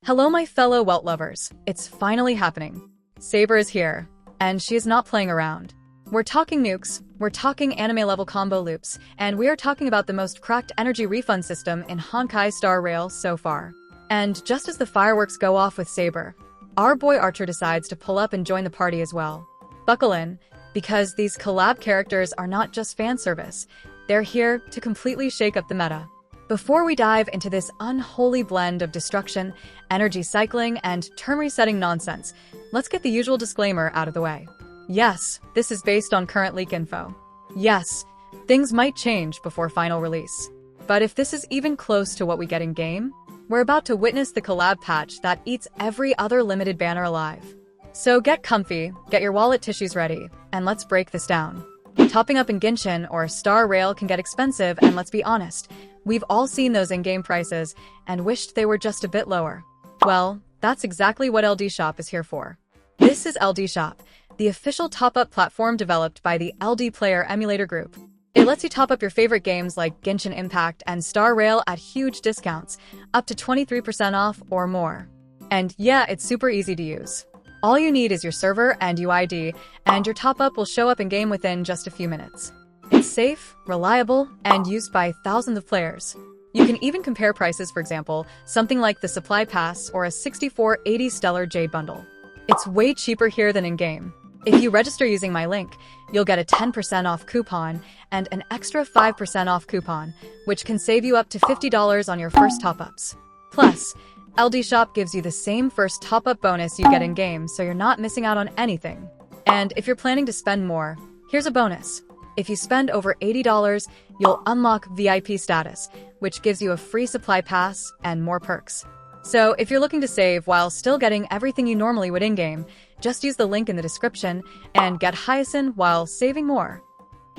Hello my fellow Welt lovers, it's finally happening. Saber is here, and she is not playing around. We're talking nukes, we're talking anime-level combo loops, and we are talking about the most cracked energy refund system in Honkai Star Rail so far. And just as the fireworks go off with Saber, our boy Archer decides to pull up and join the party as well. Buckle in, because these collab characters are not just fan service, they're here to completely shake up the meta. Before we dive into this unholy blend of destruction, energy cycling, and turn resetting nonsense, let's get the usual disclaimer out of the way. Yes, this is based on current leak info. Yes, things might change before final release. But if this is even close to what we get in game, we're about to witness the collab patch that eats every other limited banner alive. So get comfy, get your wallet tissues ready, and let's break this down. Topping up in Genshin or Star Rail can get expensive, and let's be honest, we've all seen those in-game prices and wished they were just a bit lower. Well, that's exactly what LD Shop is here for. This is LD Shop, the official top-up platform developed by the LD Player Emulator Group. It lets you top up your favorite games like Genshin Impact and Star Rail at huge discounts, up to 23% off or more. And yeah, it's super easy to use. All you need is your server and UID, and your top-up will show up in-game within just a few minutes. It's safe, reliable, and used by thousands of players. You can even compare prices, for example, something like the Supply Pass or a 6480 Stellar Jade Bundle. It's way cheaper here than in-game. If you register using my link, you'll get a 10% off coupon and an extra 5% off coupon, which can save you up to $50 on your first top-ups. Plus, LD Shop gives you the same first top-up bonus you get in-game, so you're not missing out on anything. And if you're planning to spend more, here's a bonus. If you spend over $80, you'll unlock VIP status, which gives you a free supply pass and more perks. So if you're looking to save while still getting everything you normally would in-game, just use the link in the description and get Hyacinth while saving more.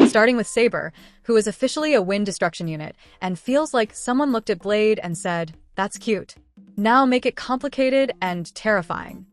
Starting with Saber, who is officially a wind destruction unit and feels like someone looked at Blade and said, "That's cute. Now make it complicated and terrifying."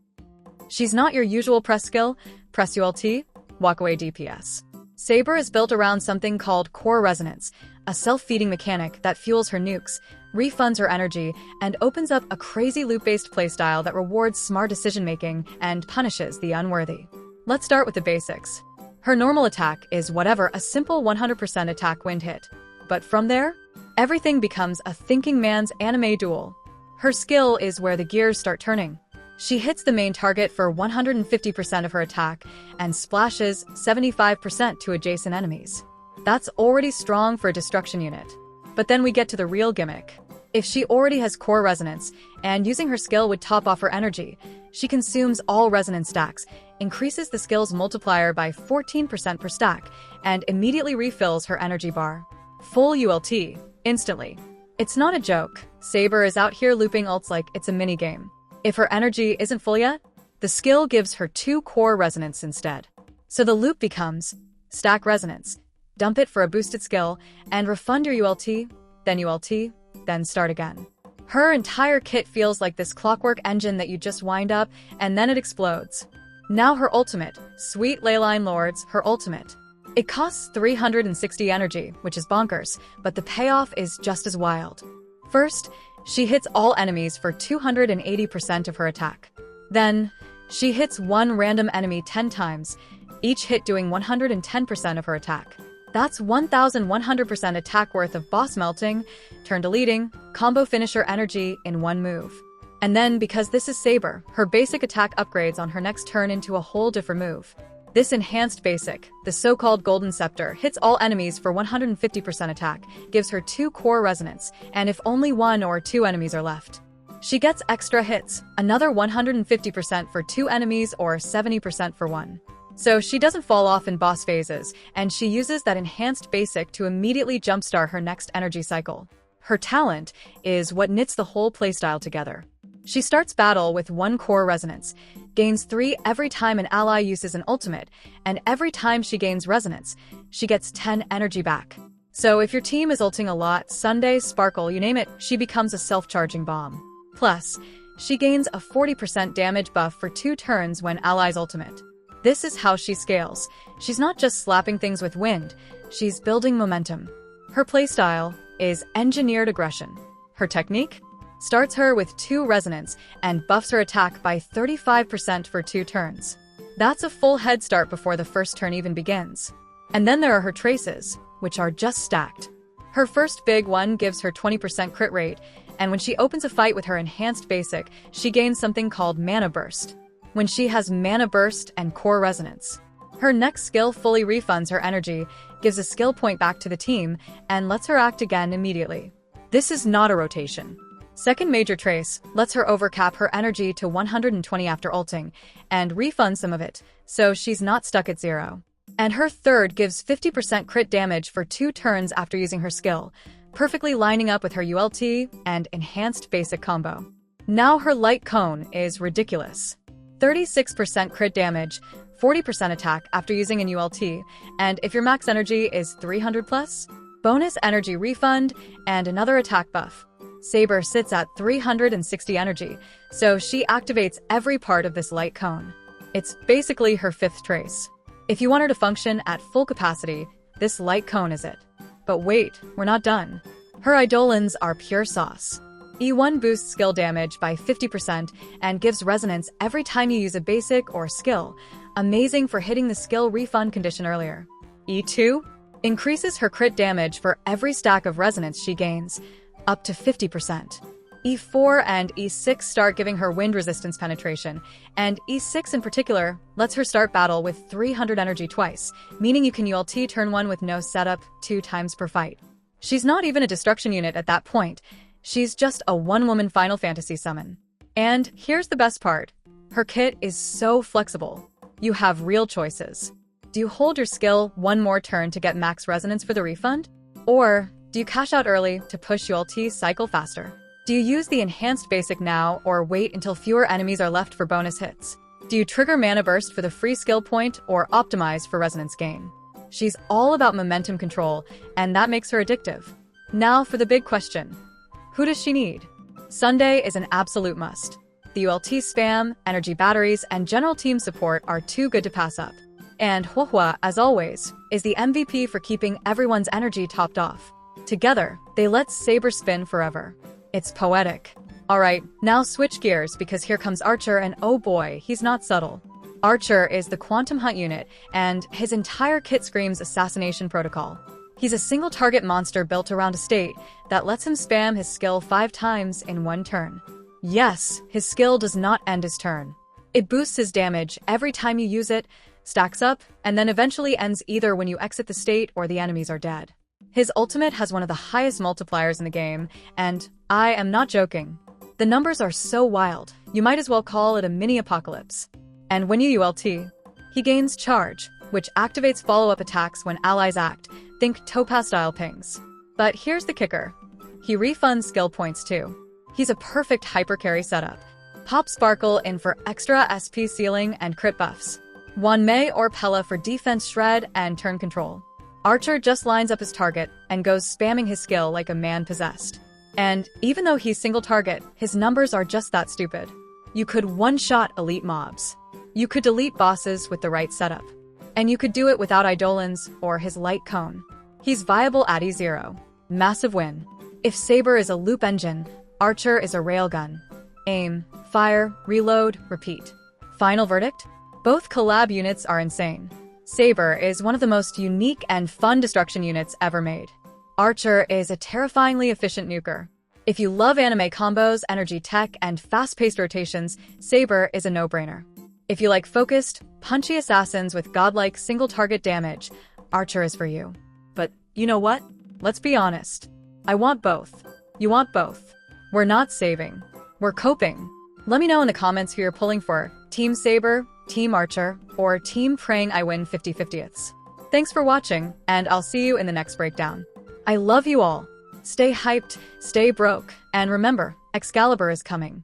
She's not your usual press skill, press ULT, walk away DPS. Saber is built around something called core resonance, a self-feeding mechanic that fuels her nukes, refunds her energy, and opens up a crazy loop-based playstyle that rewards smart decision-making and punishes the unworthy. Let's start with the basics. Her normal attack is whatever a simple 100% attack wind hit. But from there, everything becomes a thinking man's anime duel. Her skill is where the gears start turning. She hits the main target for 150% of her attack and splashes 75% to adjacent enemies. That's already strong for a destruction unit. But then we get to the real gimmick. If she already has core resonance, and using her skill would top off her energy, she consumes all resonance stacks, increases the skill's multiplier by 14% per stack, and immediately refills her energy bar. Full ULT, instantly. It's not a joke. Saber is out here looping ults like it's a minigame. If her energy isn't full yet, the skill gives her 2 core resonance instead. So the loop becomes stack resonance, dump it for a boosted skill, and refund your ULT, then start again. Her entire kit feels like this clockwork engine that you just wind up, and then it explodes. Now her ultimate, Sweet Leyline Lords, her ultimate. It costs 360 energy, which is bonkers, but the payoff is just as wild. First, she hits all enemies for 280% of her attack. Then, she hits one random enemy 10 times, each hit doing 110% of her attack. That's 1,100% attack worth of boss melting, turn deleting, combo finisher energy in one move. And then, because this is Saber, her basic attack upgrades on her next turn into a whole different move. This enhanced basic, the so-called Golden Scepter, hits all enemies for 150% attack, gives her 2 core resonance, and if only 1 or 2 enemies are left, she gets extra hits, another 150% for 2 enemies or 70% for 1. So she doesn't fall off in boss phases, and she uses that enhanced basic to immediately jumpstart her next energy cycle. Her talent is what knits the whole playstyle together. She starts battle with 1 core resonance, gains 3 every time an ally uses an ultimate, and every time she gains resonance, she gets 10 energy back. So if your team is ulting a lot, Sunday, Sparkle, you name it, she becomes a self-charging bomb. Plus, she gains a 40% damage buff for 2 turns when allies ultimate. This is how she scales. She's not just slapping things with wind, she's building momentum. Her playstyle is engineered aggression. Her technique? starts her with 2 resonance and buffs her attack by 35% for 2 turns. That's a full head start before the first turn even begins. And then there are her traces, which are just stacked. Her first big one gives her 20% crit rate, and when she opens a fight with her enhanced basic, she gains something called Mana Burst. When she has Mana Burst and Core Resonance, her next skill fully refunds her energy, gives a skill point back to the team, and lets her act again immediately. This is not a rotation. Second major trace lets her overcap her energy to 120 after ulting, and refund some of it, so she's not stuck at 0. And her third gives 50% crit damage for 2 turns after using her skill, perfectly lining up with her ULT and enhanced basic combo. Now her light cone is ridiculous. 36% crit damage, 40% attack after using an ULT, and if your max energy is 300 plus, bonus energy refund and another attack buff. Saber sits at 360 energy, so she activates every part of this light cone. It's basically her 5th trace. If you want her to function at full capacity, this light cone is it. But wait, we're not done. Her Eidolons are pure sauce. E1 boosts skill damage by 50% and gives resonance every time you use a basic or skill, amazing for hitting the skill refund condition earlier. E2 increases her crit damage for every stack of resonance she gains, up to 50%. E4 and E6 start giving her wind resistance penetration, and E6 in particular lets her start battle with 300 energy twice, meaning you can ULT turn 1 with no setup 2 times per fight. She's not even a destruction unit at that point, she's just a one-woman Final Fantasy summon. And here's the best part, her kit is so flexible. You have real choices. Do you hold your skill one more turn to get max resonance for the refund? Or do you cash out early to push ULT cycle faster? Do you use the enhanced basic now or wait until fewer enemies are left for bonus hits? Do you trigger Mana Burst for the free skill point or optimize for resonance gain? She's all about momentum control, and that makes her addictive. Now for the big question. Who does she need? Sunday is an absolute must. The ULT spam, energy batteries, and general team support are too good to pass up. And Huohua, as always, is the MVP for keeping everyone's energy topped off. Together, they let Saber spin forever. It's poetic. Alright, now switch gears because here comes Archer and oh boy, he's not subtle. Archer is the Quantum Hunt unit, and his entire kit screams Assassination Protocol. He's a single target monster built around a state that lets him spam his skill 5 times in 1 turn. Yes, his skill does not end his turn. It boosts his damage every time you use it, stacks up, and then eventually ends either when you exit the state or the enemies are dead. His ultimate has one of the highest multipliers in the game, and I am not joking. The numbers are so wild, you might as well call it a mini-apocalypse. And when you ULT, he gains Charge, which activates follow-up attacks when allies act, think Topaz-style pings. But here's the kicker. He refunds skill points too. He's a perfect hyper-carry setup. Pop Sparkle in for extra SP ceiling and crit buffs. Wanmei or Pella for defense shred and turn control. Archer just lines up his target and goes spamming his skill like a man possessed. And even though he's single target, his numbers are just that stupid. You could one-shot elite mobs. You could delete bosses with the right setup. And you could do it without Eidolons or his light cone. He's viable at E0. Massive win. If Saber is a loop engine, Archer is a railgun. Aim, fire, reload, repeat. Final verdict? Both collab units are insane. Saber is one of the most unique and fun destruction units ever made. Archer is a terrifyingly efficient nuker. If you love anime combos, energy tech, and fast-paced rotations, Saber is a no-brainer. If you like focused, punchy assassins with godlike single-target damage, Archer is for you. But you know what? Let's be honest. I want both. You want both. We're not saving. We're coping. Let me know in the comments who you're pulling for, Team Saber, Team Archer, or Team Praying I Win 50/50ths. Thanks for watching, and I'll see you in the next breakdown. I love you all. Stay hyped, stay broke, and remember, Excalibur is coming.